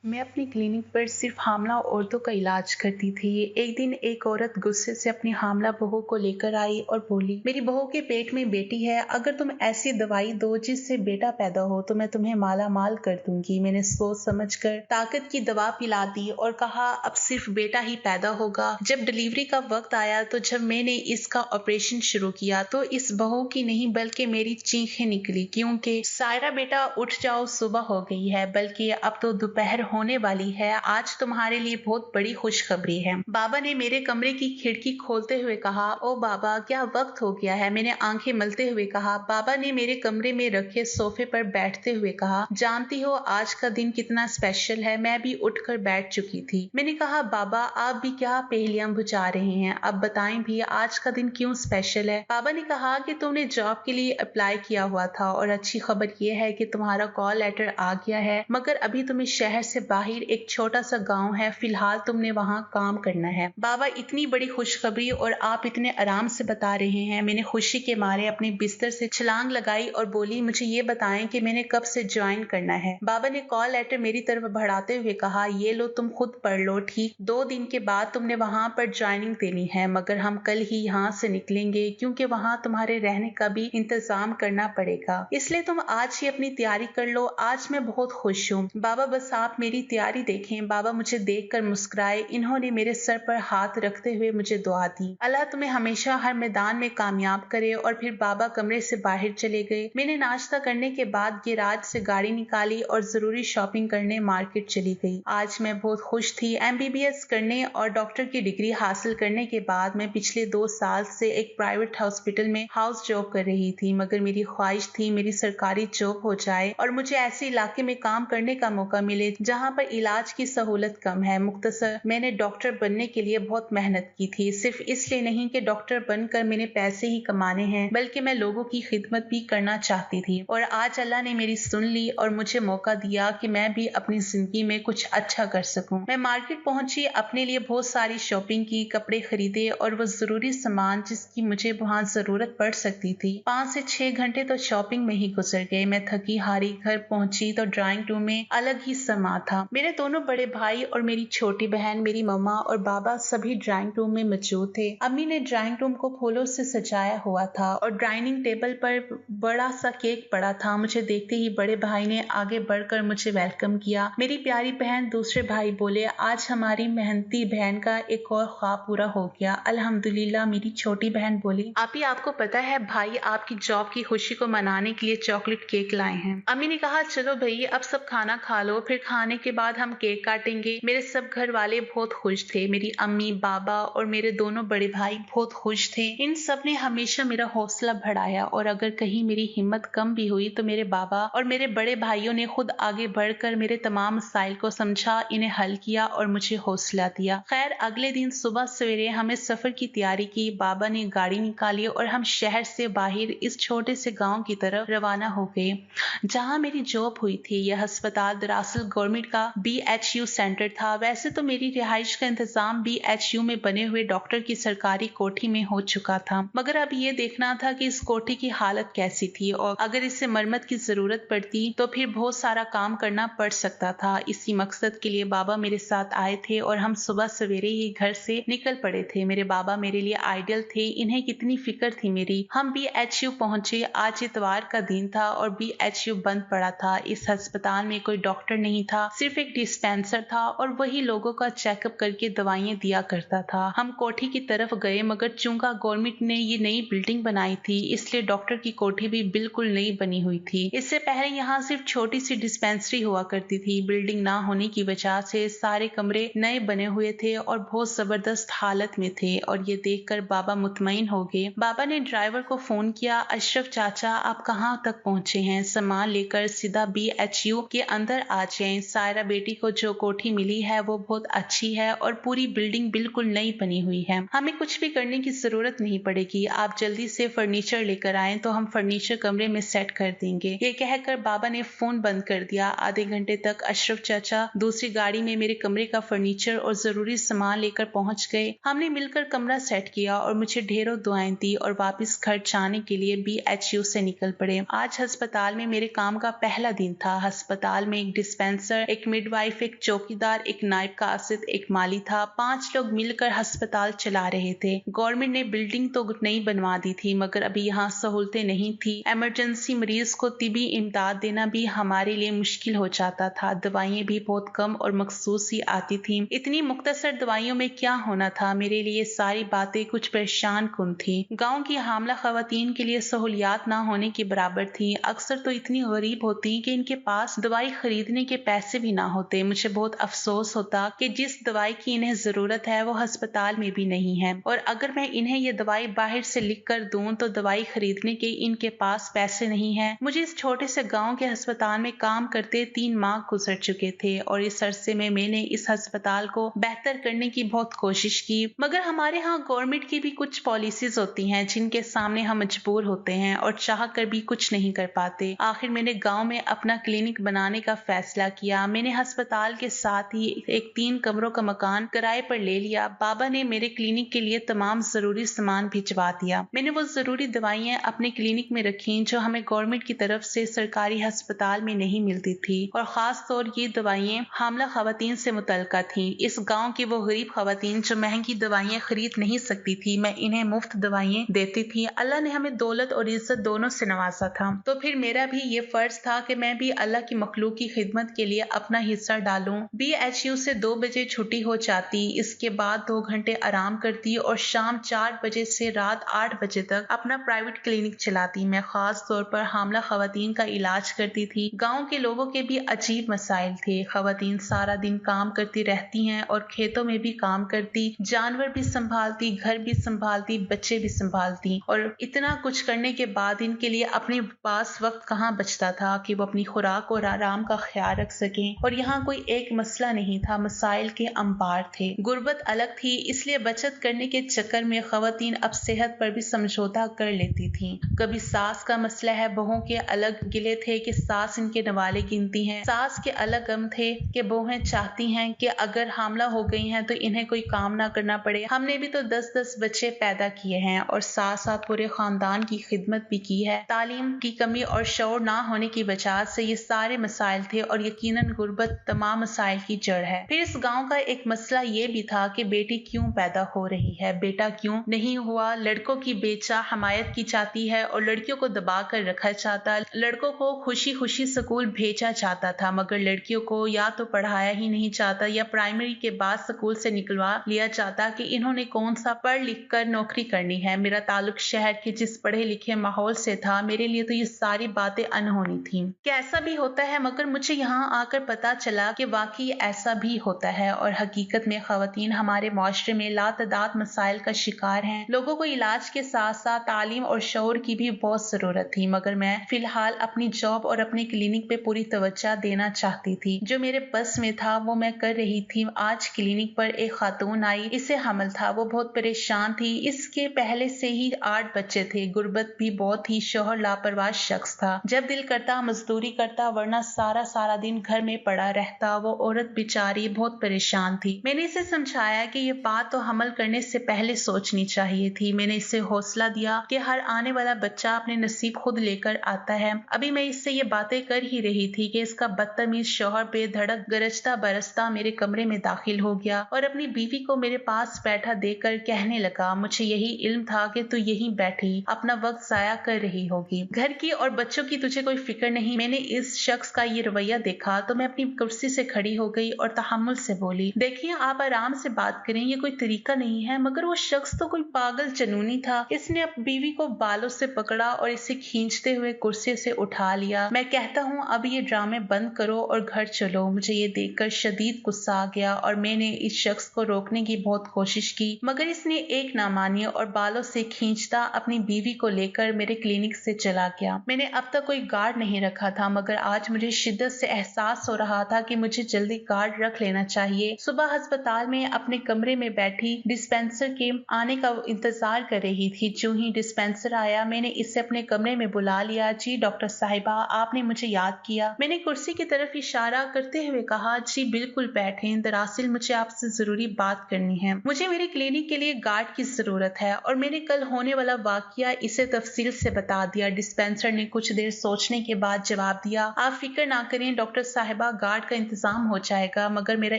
मैं अपनी क्लिनिक पर सिर्फ हामला औरतों का इलाज करती थी। एक दिन एक औरत गुस्से से अपनी हामला बहू को लेकर आई और बोली, मेरी बहू के पेट में बेटी है, अगर तुम ऐसी दवाई दो जिससे बेटा पैदा हो तो मैं तुम्हें माला माल कर दूंगी। मैंने सोच समझकर ताकत की दवा पिला दी और कहा अब सिर्फ बेटा ही पैदा होगा। जब डिलीवरी का वक्त आया तो जब मैंने इसका ऑपरेशन शुरू किया तो इस बहू की नहीं बल्कि मेरी चीखें निकली, क्योंकि सायरा बेटा उठ जाओ, सुबह हो गई है, बल्कि अब तो दोपहर होने वाली है। आज तुम्हारे लिए बहुत बड़ी खुशखबरी है। बाबा ने मेरे कमरे की खिड़की खोलते हुए कहा, ओ बाबा, क्या वक्त हो गया है? मैंने आंखें मलते हुए कहा। बाबा ने मेरे कमरे में रखे सोफे पर बैठते हुए कहा, जानती हो आज का दिन कितना स्पेशल है? मैं भी उठकर बैठ चुकी थी। मैंने कहा, बाबा आप भी क्या पहेलियां बुझा रहे हैं? अब बताएं भी आज का दिन क्यों स्पेशल है? बाबा ने कहा कि तुमने जॉब के लिए अप्लाई किया हुआ था और अच्छी खबर यह है कि तुम्हारा कॉल लेटर आ गया है, मगर अभी तुम्हें शहर से बाहर एक छोटा सा गांव है, फिलहाल तुमने वहां काम करना है। बाबा, इतनी बड़ी खुशखबरी और आप इतने आराम से बता रहे हैं। मैंने खुशी के मारे अपने बिस्तर से छलांग लगाई और बोली, मुझे ये बताएं कि मैंने कब से ज्वाइन करना है। बाबा ने कॉल लेटर मेरी तरफ बढ़ाते हुए कहा, ये लो तुम खुद पढ़ लो। ठीक 2 दिन के बाद तुमने वहां पर ज्वाइनिंग देनी है, मगर हम कल ही यहाँ से निकलेंगे क्योंकि वहां तुम्हारे रहने का भी इंतजाम करना पड़ेगा, इसलिए तुम आज ही अपनी तैयारी कर लो। आज मैं बहुत खुश हूँ बाबा, बस आप मेरी तैयारी देखें। बाबा मुझे देखकर मुस्कुराए। इन्होंने मेरे सर पर हाथ रखते हुए मुझे दुआ दी, अल्लाह तुम्हें हमेशा हर मैदान में कामयाब करे। और फिर बाबा कमरे से बाहर चले गए। मैंने नाश्ता करने के बाद गैराज से गाड़ी निकाली और जरूरी शॉपिंग करने मार्केट चली गई। आज मैं बहुत खुश थी। MBBS करने और डॉक्टर की डिग्री हासिल करने के बाद मैं पिछले 2 साल से एक प्राइवेट हॉस्पिटल में हाउस जॉब कर रही थी, मगर मेरी ख्वाहिश थी मेरी सरकारी जॉब हो जाए और मुझे ऐसे इलाके में काम करने का मौका मिले जहाँ पर इलाज की सहूलत कम है। मुख्तसर मैंने डॉक्टर बनने के लिए बहुत मेहनत की थी, सिर्फ इसलिए नहीं कि डॉक्टर बनकर मैंने पैसे ही कमाने हैं, बल्कि मैं लोगों की खिदमत भी करना चाहती थी। और आज अल्लाह ने मेरी सुन ली और मुझे मौका दिया कि मैं भी अपनी जिंदगी में कुछ अच्छा कर सकूं। मैं मार्केट पहुंची, अपने लिए बहुत सारी शॉपिंग की, कपड़े खरीदे और वो जरूरी सामान जिसकी मुझे वहां जरूरत पड़ सकती थी। 5 से 6 घंटे तो शॉपिंग में ही गुजर गए। मैं थकी हारी घर पहुंची तो ड्राइंग रूम में अलग ही समा था। मेरे दोनों बड़े भाई और मेरी छोटी बहन, मेरी मम्मा और बाबा सभी ड्राइंग रूम में मौजूद थे। अम्मी ने ड्राइंग रूम को फूलों से सजाया हुआ था और डाइनिंग टेबल पर बड़ा सा केक पड़ा था। मुझे देखते ही बड़े भाई ने आगे बढ़कर मुझे वेलकम किया। मेरी प्यारी बहन, दूसरे भाई बोले, आज हमारी मेहनती बहन का एक और ख्वाब पूरा हो गया, अल्हम्दुलिल्लाह। मेरी छोटी बहन बोली, आपी आपको पता है भाई आपकी जॉब की खुशी को मनाने के लिए चॉकलेट केक लाए हैं। अम्मी ने कहा, चलो भाई अब सब खाना खा लो, फिर खाने के बाद हम केक काटेंगे। मेरे सब घर वाले बहुत खुश थे। मेरी अम्मी, बाबा और मेरे दोनों बड़े भाई बहुत खुश थे। इन सब ने हमेशा मेरा हौसला बढ़ाया और अगर कहीं मेरी हिम्मत कम भी हुई तो मेरे बाबा और मेरे बड़े भाइयों ने खुद आगे बढ़कर मेरे तमाम मसाइल को समझा, इन्हें हल किया और मुझे हौसला दिया। खैर, अगले दिन सुबह सवेरे हमें सफर की तैयारी की। बाबा ने गाड़ी निकाली और हम शहर से बाहर इस छोटे से गांव की तरफ रवाना हो गए जहां मेरी जॉब हुई थी। यह अस्पताल दरअसल गवर्नमेंट का BHU सेंटर था। वैसे तो मेरी रिहाइश का इंतजाम BHU में बने हुए डॉक्टर की सरकारी कोठी में हो चुका था, मगर अब ये देखना था कि इस कोठी की हालत कैसी थी और अगर इसे मरम्मत की जरूरत पड़ती तो फिर बहुत सारा काम करना पड़ सकता था। इसी मकसद के लिए बाबा मेरे साथ आए थे और हम सुबह सवेरे ही घर से निकल पड़े थे। मेरे बाबा मेरे लिए आइडियल थे, इन्हें कितनी फिक्र थी मेरी। हम BHU पहुंचे। आज इतवार का दिन था और BHU बंद पड़ा था। इस अस्पताल में कोई डॉक्टर नहीं था, सिर्फ एक डिस्पेंसर था और वही लोगों का चेकअप करके दवाइयां दिया करता था। हम कोठी की तरफ गए, मगर चूंकि गवर्नमेंट ने ये नई बिल्डिंग बनाई थी इसलिए डॉक्टर की कोठी भी बिल्कुल नई बनी हुई थी। इससे पहले यहाँ सिर्फ छोटी सी डिस्पेंसरी हुआ करती थी। बिल्डिंग ना होने की वजह से सारे कमरे नए बने हुए थे और बहुत जबरदस्त हालत में थे और ये देखकर बाबा मुतमईन हो गए। बाबा ने ड्राइवर को फोन किया, अशरफ चाचा आप कहाँ तक पहुँचे हैं? सामान लेकर सीधा BHU के अंदर आ जाएं। सायरा बेटी को जो कोठी मिली है वो बहुत अच्छी है और पूरी बिल्डिंग बिल्कुल नई बनी हुई है। हमें कुछ भी करने की जरूरत नहीं पड़ेगी। आप जल्दी से फर्नीचर लेकर आएं तो हम फर्नीचर कमरे में सेट कर देंगे। ये कहकर बाबा ने फोन बंद कर दिया। आधे घंटे तक अशरफ चाचा दूसरी गाड़ी में मेरे कमरे का फर्नीचर और जरूरी सामान लेकर पहुंच गए। हमने मिलकर कमरा सेट किया और मुझे ढेरों दुआएं दी और वापस घर जाने के लिए BHU से निकल पड़े। आज अस्पताल में मेरे काम का पहला दिन था। अस्पताल में एक डिस्पेंसर एक मिडवाइफ, एक चौकीदार, एक नायब कासिद, एक माली था। 5 लोग मिलकर अस्पताल चला रहे थे। गवर्नमेंट ने बिल्डिंग तो नई बनवा दी थी, मगर अभी यहाँ सहूलतें नहीं थी। इमरजेंसी मरीज को तिबी इमदाद देना भी हमारे लिए मुश्किल हो जाता था। दवाइयाँ भी बहुत कम और मखसूस ही आती थी। इतनी मुख्तसर दवाइयों में क्या होना था? मेरे लिए सारी बातें कुछ परेशान कुन थी। गाँव की हामला खवातीन के लिए सहूलियात ना होने के बराबर थी। अक्सर तो इतनी गरीब होती कि इनके पास दवाई खरीदने के पैसे भी ना होते। मुझे बहुत अफसोस होता कि जिस दवाई की इन्हें जरूरत है वो अस्पताल में भी नहीं है, और अगर मैं इन्हें ये दवाई बाहर से लिख कर दूं तो दवाई खरीदने के इनके पास पैसे नहीं है। मुझे इस छोटे से गाँव के अस्पताल में काम करते 3 माह गुजर चुके थे, और इस अरसे में मैंने इस अस्पताल को बेहतर करने की बहुत कोशिश की, मगर हमारे यहाँ गवर्नमेंट की भी कुछ पॉलिसीज होती हैं जिनके सामने हम मजबूर होते हैं और चाह कर भी कुछ नहीं कर पाते। आखिर मैंने गांव में अपना क्लिनिक बनाने का फैसला किया। मैंने अस्पताल के साथ ही एक 3 कमरों का मकान किराए पर ले लिया। बाबा ने मेरे क्लिनिक के लिए तमाम जरूरी सामान भिजवा दिया। मैंने वो जरूरी दवाइयाँ अपने क्लिनिक में रखी जो हमें गवर्नमेंट की तरफ से सरकारी अस्पताल में नहीं मिलती थी, और खास तौर ये दवाइयाँ हामला खवातीन से मुतल्लिका थी। इस गाँव की वो गरीब खवातीन जो महंगी दवाइयाँ खरीद नहीं सकती थी, मैं इन्हें मुफ्त दवाइयाँ देती थी। अल्लाह ने हमें दौलत और इज्जत दोनों से नवाजा था, तो फिर मेरा भी ये फर्ज था कि मैं भी अल्लाह की मखलूक की खिदमत के लिए अपना हिस्सा डालूं। BHU से 2 बजे छुट्टी हो जाती, इसके बाद 2 घंटे आराम करती और शाम 4 बजे से रात 8 बजे तक अपना प्राइवेट क्लिनिक चलाती। मैं खास तौर पर हामला खवातीन का इलाज करती थी। गाँव के लोगों के भी अजीब मसाइल थे। खवातीन सारा दिन काम करती रहती हैं और खेतों में भी काम करती, जानवर भी संभालती, घर भी संभालती, बच्चे भी संभालती, और इतना कुछ करने के बाद इनके लिए अपने पास वक्त कहाँ बचता था कि वो अपनी खुराक और आराम का ख्याल रख सकें। और यहाँ कोई एक मसला नहीं था, मसाइल के अंबार थे। गुर्बत अलग थी, इसलिए बचत करने के चक्कर में खवातीन अब सेहत पर भी समझौता कर लेती थी। कभी सास का मसला है, बहुओं के अलग गिले थे कि सास इनके नवाले गिनती हैं। सास के अलग गम थे कि बहुएं चाहती हैं कि अगर हामला हो गई हैं तो इन्हें कोई काम ना करना पड़े। हमने भी तो 10-10 बच्चे पैदा किए हैं और साथ साथ पूरे खानदान की खिदमत भी की है। तालीम की कमी और शौर ना होने की वजह से ये सारे मसाइल थे, और यकीनन गुर्बत तमाम मसाइल की जड़ है। फिर इस गांव का एक मसला ये भी था कि बेटी क्यों पैदा हो रही है, बेटा क्यों नहीं हुआ। लड़कों की बेचा हमायत की जाती है और लड़कियों को दबा कर रखा जाता। लड़कों को खुशी खुशी स्कूल भेजा जाता था, मगर लड़कियों को या तो पढ़ाया ही नहीं जाता या प्राइमरी के बाद स्कूल से निकलवा लिया जाता कि इन्होंने कौन सा पढ़ लिख कर नौकरी करनी है। मेरा ताल्लुक शहर के जिस पढ़े लिखे माहौल से था, मेरे लिए तो ये सारी बातें अनहोनी थी कि ऐसा भी होता है, मगर मुझे यहाँ आकर पता चला कि वाकई ऐसा भी होता है। और हकीकत में खवातीन हमारे माशरे में लातदाद मसाइल का शिकार हैं। लोगों को इलाज के साथ साथ तालीम और शऊर की भी बहुत जरूरत थी, मगर मैं फिलहाल अपनी जॉब और अपने क्लिनिक पे पूरी तवज्जो देना चाहती थी। जो मेरे बस में था वो मैं कर रही थी। आज क्लिनिक पर एक खातून आई, इसे हमल था, वो बहुत परेशान थी। इसके पहले से ही 8 बच्चे थे। गुर्बत भी बहुत ही शोहर लापरवाह शख्स था। जब दिल करता मजदूरी करता, वरना सारा दिन घर में पड़ा रहता। वो औरत बेचारी बहुत परेशान थी। मैंने इसे समझाया कि ये बात तो हमल करने से पहले सोचनी चाहिए थी। मैंने इसे हौसला दिया कि हर आने वाला बच्चा अपने नसीब खुद लेकर आता है। अभी मैं इससे ये बातें कर ही रही थी कि इसका बदतमीज शौहर बेधड़क गरजता बरसता मेरे कमरे में दाखिल हो गया और अपनी बीवी को मेरे पास बैठा देकर कहने लगा, मुझे यही इल्म था कि तू यहीं बैठी अपना वक्त जाया कर रही होगी, घर की और बच्चों की तुझे कोई फिक्र नहीं। मैंने इस शख्स का ये रवैया देखा तो मैं अपनी कुर्सी से खड़ी हो गई और तहम्मुल से बोली, देखिए आप आराम से बात करें, ये कोई तरीका नहीं है। मगर वो शख्स तो कोई पागल जनूनी था। इसने अपनी बीवी को बालों से पकड़ा और इसे खींचते हुए कुर्सी से उठा लिया। मैं कहता हूँ अब ये ड्रामे बंद करो और घर चलो। मुझे ये देखकर शदीद गुस्सा आ गया और मैंने इस शख्स को रोकने की बहुत कोशिश की, मगर इसने एक ना मानी और बालों से खींचता अपनी बीवी को लेकर मेरे क्लिनिक से चला गया। मैंने अब तक कोई गार्ड नहीं रखा था, मगर आज मुझे शिद्दत से एहसास हो रहा था कि मुझे जल्दी गार्ड रख लेना चाहिए। सुबह अस्पताल में अपने कमरे में बैठी डिस्पेंसर के आने का इंतजार कर रही थी। जो ही डिस्पेंसर आया, मैंने इसे अपने कमरे में बुला लिया। जी डॉक्टर साहिबा, आपने मुझे याद किया। मैंने कुर्सी की तरफ इशारा करते हुए कहा, जी बिल्कुल बैठें, दरअसल मुझे आपसे जरूरी बात करनी है। मुझे मेरे क्लिनिक के लिए गार्ड की जरूरत है और मैंने कल होने वाला वाकया इसे तफसील से बता दिया। डिस्पेंसर ने कुछ देर सोचने के बाद जवाब दिया, आप फिक्र ना करें डॉक्टर साहिबा, साहिबा गार्ड का इंतजाम हो जाएगा, मगर मेरा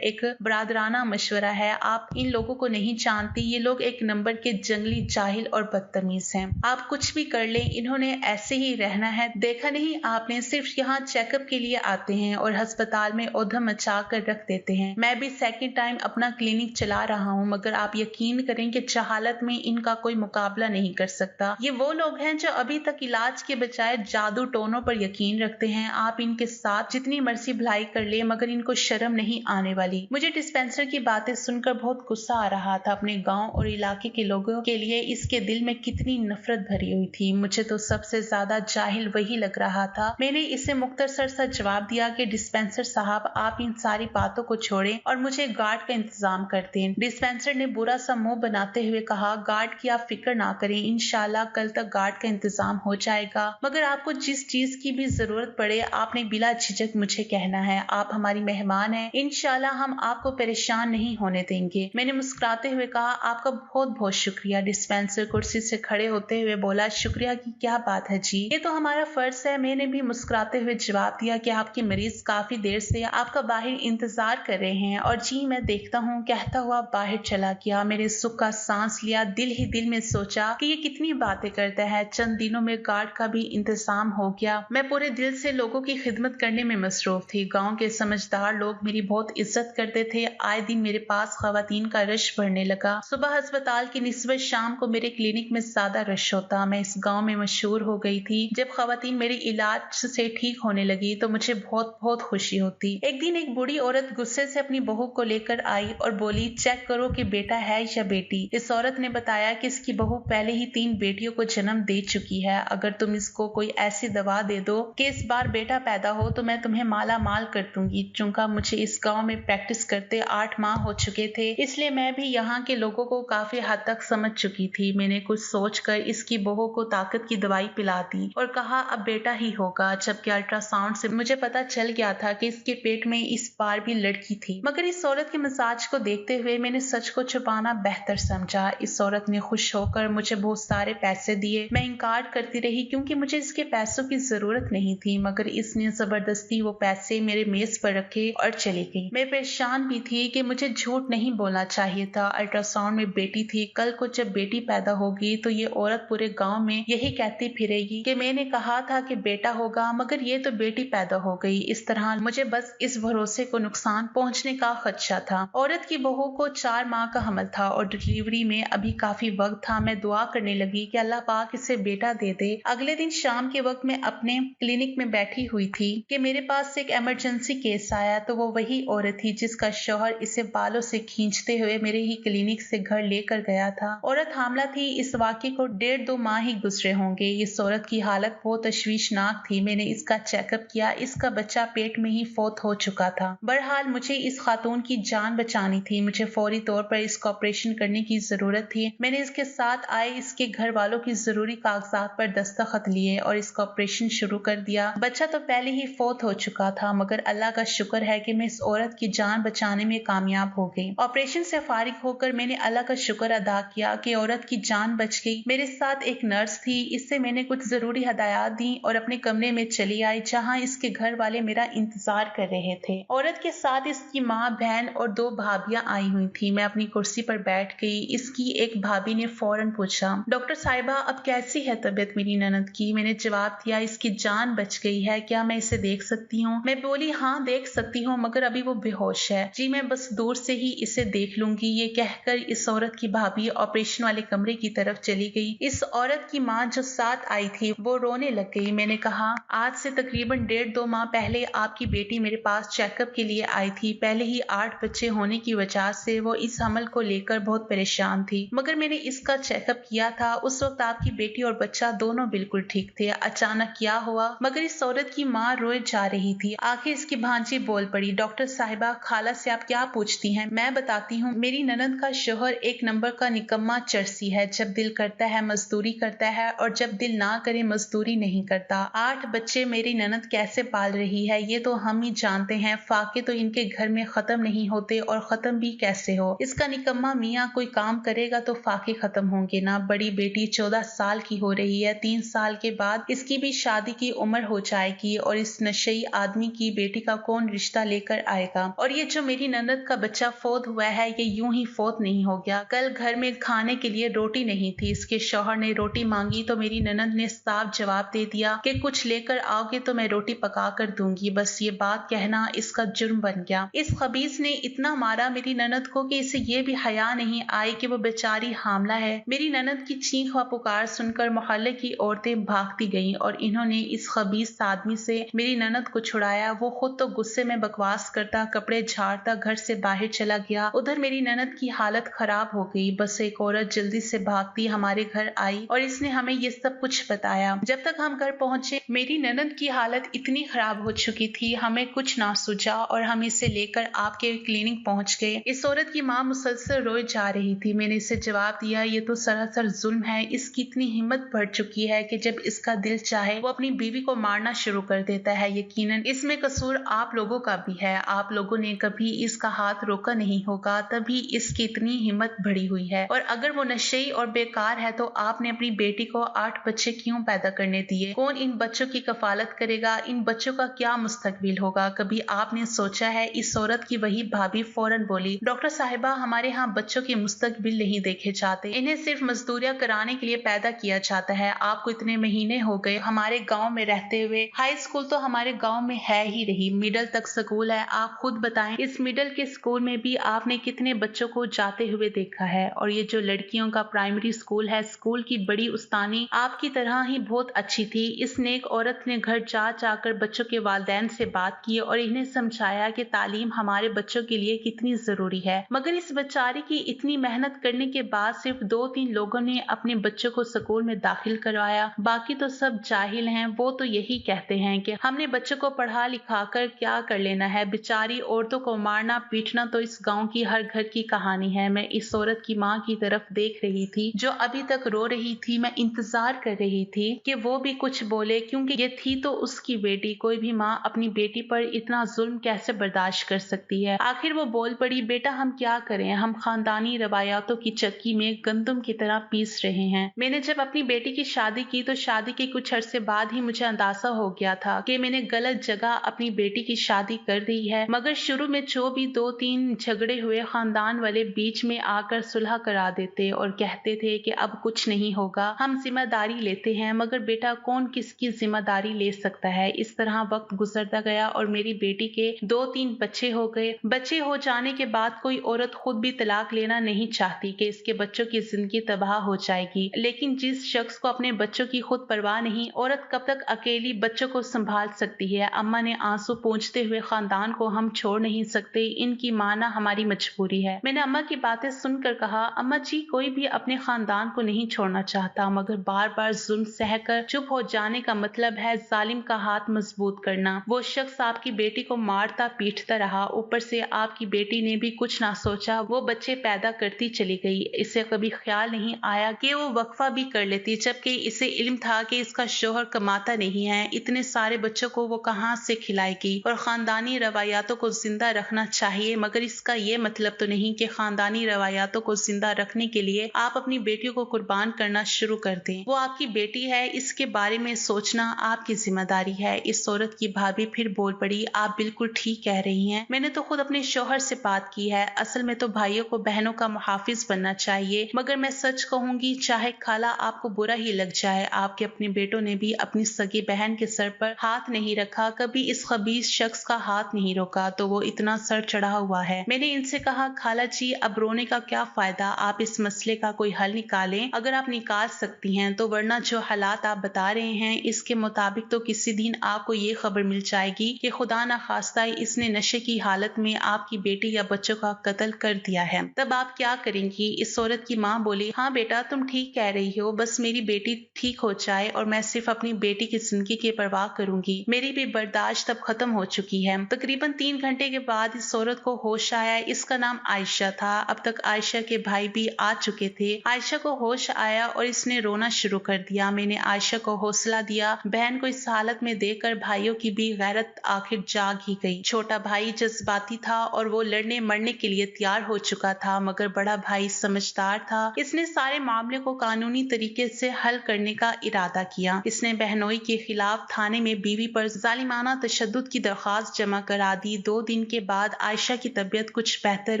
एक बरादराना मशवरा है, आप इन लोगों को नहीं जानती, ये लोग एक नंबर के जंगली, जाहिल और बदतमीज हैं। आप कुछ भी कर लें, इन्होंने ऐसे ही रहना है। देखा नहीं आपने, सिर्फ यहाँ चेकअप के लिए आते हैं और अस्पताल में औधम मचा कर रख देते हैं। मैं भी सेकंड टाइम अपना क्लिनिक चला रहा हूँ, मगर आप यकीन करें कि जहालत में इनका कोई मुकाबला नहीं कर सकता। ये वो लोग हैं जो अभी तक इलाज के बजाय जादू टोनों पर यकीन रखते हैं। आप इनके साथ जितनी मर्जी भलाई कर ले, मगर इनको शर्म नहीं आने वाली। मुझे डिस्पेंसर की बातें सुनकर बहुत गुस्सा आ रहा था। अपने गांव और इलाके के लोगों के लिए इसके दिल में कितनी नफरत भरी हुई थी। मुझे तो सबसे ज्यादा जाहिल वही लग रहा था। मैंने इसे मुख्तसर सा जवाब दिया कि डिस्पेंसर साहब, आप इन सारी बातों को छोड़ें और मुझे गार्ड का इंतजाम कर दें। डिस्पेंसर ने बुरा सा मुंह बनाते हुए कहा, गार्ड की आप फिक्र ना करें, इंशाल्लाह कल तक गार्ड का इंतजाम हो जाएगा। मगर आपको जिस चीज की भी जरूरत पड़े, आपने बिला झिझक मुझे कहना है। आप हमारी मेहमान हैं, इंशाल्लाह हम आपको परेशान नहीं होने देंगे। मैंने मुस्कुराते हुए कहा, आपका बहुत बहुत शुक्रिया। डिस्पेंसर कुर्सी से खड़े होते हुए बोला, शुक्रिया की क्या बात है जी, ये तो हमारा फर्ज है। मैंने भी मुस्कुराते हुए जवाब दिया कि आपके मरीज काफी देर से आपका बाहर इंतजार कर रहे हैं। और जी मैं देखता हूँ, कहता हुआ बाहर चला गया। मेरे सुख का सांस लिया। दिल ही दिल में सोचा कि ये कितनी बातें करता है। चंद दिनों में गार्ड का भी इंतजाम हो गया। मैं पूरे दिल से लोगों की खिदमत करने में मसरूफ थी। गांव के समझदार लोग मेरी बहुत इज्जत करते थे। आए दिन मेरे पास खवातीन का रश बढ़ने लगा। सुबह अस्पताल की निस्बत शाम को मेरे क्लिनिक में ज्यादा रश होता। मैं इस गांव में मशहूर हो गई थी। जब खवातीन मेरे इलाज से ठीक होने लगी तो मुझे बहुत बहुत खुशी होती। एक दिन एक बूढ़ी औरत गुस्से से अपनी बहू को लेकर आई और बोली, चेक करो कि बेटा है या बेटी। इस औरत ने बताया कि इसकी बहू पहले ही 3 बेटियों को जन्म दे चुकी है। अगर तुम इसको कोई ऐसी दवा दे दो कि इस बार बेटा पैदा हो तो मैं तुम्हें माला माल कर दूंगी। चूंकि मुझे इस गांव में प्रैक्टिस करते 8 माह हो चुके थे, इसलिए मैं भी यहाँ के लोगों को काफी हद तक समझ चुकी थी। मैंने कुछ सोचकर इसकी बहू को ताकत की दवाई पिला दी और कहा अब बेटा ही होगा। जबकि अल्ट्रासाउंड से मुझे पता चल गया था कि इसके पेट में इस बार भी लड़की थी। मगर इस औरत के मिजाज को देखते हुए मैंने सच को छुपाना बेहतर समझा। इस औरत ने खुश होकर मुझे बहुत सारे पैसे दिए। मैं इनकार करती रही क्योंकि मुझे इसके पैसों की जरूरत नहीं थी, मगर इसने जबरदस्ती वो पैसे मेरे मेज पर रखे और चली गई। मैं परेशान भी थी कि मुझे झूठ नहीं बोलना चाहिए था। अल्ट्रासाउंड में बेटी थी। कल को जब बेटी पैदा होगी तो ये औरत पूरे गांव में यही कहती फिरेगी कि मैंने कहा था कि बेटा होगा, मगर ये तो बेटी पैदा हो गई। इस तरह मुझे बस इस भरोसे को नुकसान पहुंचने का खदशा था। औरत की बहू को 4 माह का हमल था और डिलीवरी में अभी काफी वक्त था। मैं दुआ करने लगी कि अल्लाह पाक इसे बेटा दे दे। अगले दिन शाम के वक्त मैं अपने क्लिनिक में बैठी हुई थी कि मेरे पास एक इमरजेंसी केस आया। तो वो वही औरत थी जिसका शौहर इसे बालों से खींचते हुए मेरे ही क्लिनिक से घर लेकर गया था। औरत हामला थी। इस वाक़े को 1.5-2 माह ही गुजरे होंगे। इस औरत की हालत बहुत तशवीशनाक थी। मैंने इसका चेकअप किया। इसका बच्चा पेट में ही फौत हो चुका था। बहरहाल मुझे इस खातून की जान बचानी थी। मुझे फौरी तौर पर इसका ऑपरेशन करने की जरूरत थी। मैंने इसके साथ आए इसके घर वालों की जरूरी कागजात पर दस्तखत लिए और इसका ऑपरेशन शुरू कर दिया। बच्चा तो पहले ही फौत हो चुका था, मगर अल्लाह का शुक्र है कि मैं इस औरत की जान बचाने में कामयाब हो गई। ऑपरेशन से फारिग होकर मैंने अल्लाह का शुक्र अदा किया कि औरत की जान बच गई। मेरे साथ एक नर्स थी। इससे मैंने कुछ जरूरी हदायत दी और अपने कमरे में चली आई जहाँ इसके घर वाले मेरा इंतजार कर रहे थे। औरत के साथ इसकी माँ, बहन और 2 भाभियां आई हुई थी। मैं अपनी कुर्सी पर बैठ गई। इसकी एक भाभी ने फौरन पूछा, डॉक्टर साहिबा अब कैसी है तबीयत मेरी ननद की? मैंने जवाब दिया, इसकी जान बच गई है, क्या मैं इसे देख सकती हूँ? मैं बोली, हाँ देख सकती हूँ, मगर अभी वो बेहोश है। जी मैं बस दूर से ही इसे देख लूंगी। ये कहकर इस औरत की भाभी ऑपरेशन वाले कमरे की तरफ चली गई। इस औरत की माँ जो साथ आई थी वो रोने लग गई। मैंने कहा, आज से तकरीबन 1.5-2 माह पहले आपकी बेटी मेरे पास चेकअप के लिए आई थी। पहले ही 8 बच्चे होने की वजह से वो इस हमल को लेकर बहुत परेशान थी, मगर मैंने इसका चेकअप किया था। उस वक्त आपकी बेटी और बच्चा दोनों बिल्कुल ठीक थे। अचानक क्या हुआ? मगर इस औरत की माँ रोए जा रही थी। आखिर इसकी भांजी बोल पड़ी, डॉक्टर साहिबा खाला से आप क्या पूछती हैं? मैं बताती हूँ। मेरी ननद का शोहर एक नंबर का निकम्मा चरसी है। जब दिल करता है मजदूरी करता है और जब दिल ना करे मजदूरी नहीं करता। 8 बच्चे मेरी ननद कैसे पाल रही है ये तो हम ही जानते हैं। फाके तो इनके घर में खत्म नहीं होते और खत्म भी कैसे हो। इसका निकम्मा मियाँ कोई काम करेगा तो फाके खत्म होंगे ना। बड़ी बेटी 14 साल की हो रही है। 3 साल के बाद इसकी भी शादी की उम्र हो जाएगी और इस नशई आदमी की दूंगी, बेटी का कौन रिश्ता लेकर आएगा। और ये जो मेरी ननद का बच्चा फोत हुआ है, ये यूं ही फोत नहीं हो गया। कल घर में खाने के लिए रोटी नहीं थी, इसके शौहर ने रोटी मांगी तो मेरी ननद ने साफ जवाब दे दिया कि कुछ लेकर आओगे तो मैं रोटी पका कर दूंगी। बस ये बात कहना इसका जुर्म बन गया। इस खबीस ने इतना मारा मेरी ननद को कि इसे ये भी हया नहीं आई कि वो बेचारी हामला है। मेरी ननद की चीख व पुकार सुनकर मोहल्ले की औरतें भागती गईं और इन्होंने इस खबीस आदमी से मेरी ननद को छुड़ाया। वो खुद तो गुस्से में बकवास करता, कपड़े झाड़ता घर से बाहर चला गया। उधर मेरी ननद की हालत खराब हो गई। बस एक औरत जल्दी से भागती हमारे घर आई और इसने हमें ये सब कुछ बताया। जब तक हम घर पहुंचे मेरी ननद की हालत इतनी खराब हो चुकी थी, हमें कुछ ना सूझा और हम इसे लेकर आपके क्लिनिक पहुंच गए। इस औरत की माँ मुसलसल रोए जा रही थी। मैंने इसे जवाब दिया, ये तो सरासर जुल्म है। इसकी इतनी हिम्मत बढ़ चुकी है कि जब इसका दिल चाहे वो अपनी बीवी को मारना शुरू कर देता है। यकीनन इसमें कसूर आप लोगों का भी है। आप लोगों ने कभी इसका हाथ रोका नहीं होगा, तभी इसकी इतनी हिम्मत बढ़ी हुई है। और अगर वो नशेई और बेकार है तो आपने अपनी बेटी को 8 बच्चे क्यों पैदा करने दिए? कौन इन बच्चों की कफालत करेगा? इन बच्चों का क्या मुस्तकबिल होगा? कभी आपने सोचा है? इस औरत की वही भाभी फौरन बोली, डॉक्टर साहिबा, हमारे यहाँ बच्चों के मुस्तकबिल नहीं देखे जाते, इन्हें सिर्फ मजदूरियां कराने के लिए पैदा किया जाता है। आपको इतने महीने हो गए हमारे गांव में रहते हुए। हाई स्कूल तो हमारे गांव में है ही नहीं, मिडिल तक स्कूल है। आप खुद बताएं, इस मिडिल के स्कूल में भी आपने कितने बच्चों को जाते हुए देखा है? और ये जो लड़कियों का प्राइमरी स्कूल है, स्कूल की बड़ी उस्तानी आपकी तरह ही बहुत अच्छी थी। इस नेक औरत ने घर जा जाकर बच्चों के वालिदैन से बात की और इन्हें समझाया कि तालीम हमारे बच्चों के लिए कितनी जरूरी है। मगर इस बेचारी की इतनी मेहनत करने के बाद सिर्फ 2-3 लोगों ने अपने बच्चों को स्कूल में दाखिल करवाया, बाकी तो सब जाहिल हैं। वो तो यही कहते हैं कि हमने बच्चों को पढ़ा लिखा कर क्या कर लेना है। बेचारी औरतों को मारना पीटना तो इस गांव की हर घर की कहानी है। मैं इस औरत की माँ की तरफ देख रही थी जो अभी तक रो रही थी। मैं इंतजार कर रही थी कि वो भी कुछ बोले, क्योंकि ये थी तो उसकी बेटी। कोई भी माँ अपनी बेटी पर इतना जुल्म कैसे बर्दाश्त कर सकती है? आखिर वो बोल पड़ी, बेटा हम क्या करें, हम खानदानी रवायातों की चक्की में गंदम की तरह पीस रहे हैं। मैंने जब अपनी बेटी की शादी की तो शादी के कुछ अरसे बाद ही मुझे अंदाजा हो गया था कि मैंने गलत जगह अपनी बेटी की शादी कर दी है। मगर शुरू में जो भी 2-3 झगड़े हुए, खानदान वाले बीच में आकर सुलह करा देते और कहते थे कि अब कुछ नहीं होगा, हम जिम्मेदारी लेते हैं। मगर बेटा कौन किसकी जिम्मेदारी ले सकता है? इस तरह वक्त गुजरता गया और मेरी बेटी के 2-3 बच्चे हो गए। बच्चे हो जाने के बाद कोई औरत खुद भी तलाक लेना नहीं चाहती कि इसके बच्चों की जिंदगी तबाह हो जाएगी। लेकिन जिस शख्स को अपने बच्चों की खुद परवाह नहीं, औरत कब तक अकेली बच्चों को संभाल सकती है? अम्मा ने आंसू पोंछते हुए, खानदान को हम छोड़ नहीं सकते, इनकी माना हमारी मजबूरी है। मैंने अम्मा की बातें सुनकर कहा, अम्मा जी कोई भी अपने खानदान को नहीं छोड़ना चाहता, मगर बार बार जुल्म सहकर चुप हो जाने का मतलब है जालिम का हाथ मजबूत करना। वो शख्स आपकी बेटी को मारता पीटता रहा, ऊपर से आपकी बेटी ने भी कुछ ना सोचा, वो बच्चे पैदा करती चली गई। इसे कभी ख्याल नहीं आया कि वो वक्फा भी कर लेती, जबकि इसे इल्म था कि इसका शोहर कमाता नहीं है। इतने सारे बच्चों को वो कहां से खिलाएगी? और खानदानी रवायातों को जिंदा रखना चाहिए, मगर इसका ये मतलब तो नहीं कि खानदानी रवायातों को जिंदा रखने के लिए आप अपनी बेटियों को कुर्बान करना शुरू कर दें। वो आपकी बेटी है, इसके बारे में सोचना आपकी जिम्मेदारी है। इस औरत की भाभी फिर बोल पड़ी, आप बिल्कुल ठीक कह रही हैं। मैंने तो खुद अपने शोहर से बात की है। असल में तो भाइयों को बहनों का मुहाफिज बनना चाहिए, मगर मैं सच कहूंगी, चाहे खाला आपको बुरा ही लग जाए, आपके अपने बेटों ने भी अपनी सगी बहन के सर पर हाथ नहीं रखा, कभी इस खबीस शख्स का हाथ नहीं रोका, तो वो इतना सर चढ़ा हुआ है। मैंने इनसे कहा, खाला जी अब रोने का क्या फायदा, आप इस मसले का कोई हल निकालें अगर आप निकाल सकती हैं तो, वरना जो हालात आप बता रहे हैं इसके मुताबिक तो किसी दिन आपको ये खबर मिल जाएगी कि खुदा न खास्ता इसने नशे की हालत में आपकी बेटी या बच्चों का कत्ल कर दिया है। तब आप क्या करेंगी? इस औरत की माँ बोली, हाँ बेटा तुम ठीक कह रही हो, बस मेरी बेटी ठीक हो जाए और मैं सिर्फ अपनी बेटी की जिंदगी की परवाह करूंगी। मेरी भी बर्दाश्त अब खत्म हो चुकी है। तकरीबन 3 घंटे के बाद इस औरत को होश आया। इसका नाम आयशा था। अब तक आयशा के भाई भी आ चुके थे। आयशा को होश आया और इसने रोना शुरू कर दिया। मैंने आयशा को हौसला दिया। बहन को इस हालत में देखकर भाइयों की भी गैरत आखिर जाग ही गई। छोटा भाई जज्बाती था और वो लड़ने मरने के लिए तैयार हो चुका था, मगर बड़ा भाई समझदार था। इसने सारे मामले को कानूनी तरीके से हल करने का इरादा किया। इसने बहनोई के खिलाफ थाने में बीवी पर जालिमाना तशद्दुद की दरख्वास्त जमा करा दी। 2 दिन के बाद आयशा की तबीयत कुछ बेहतर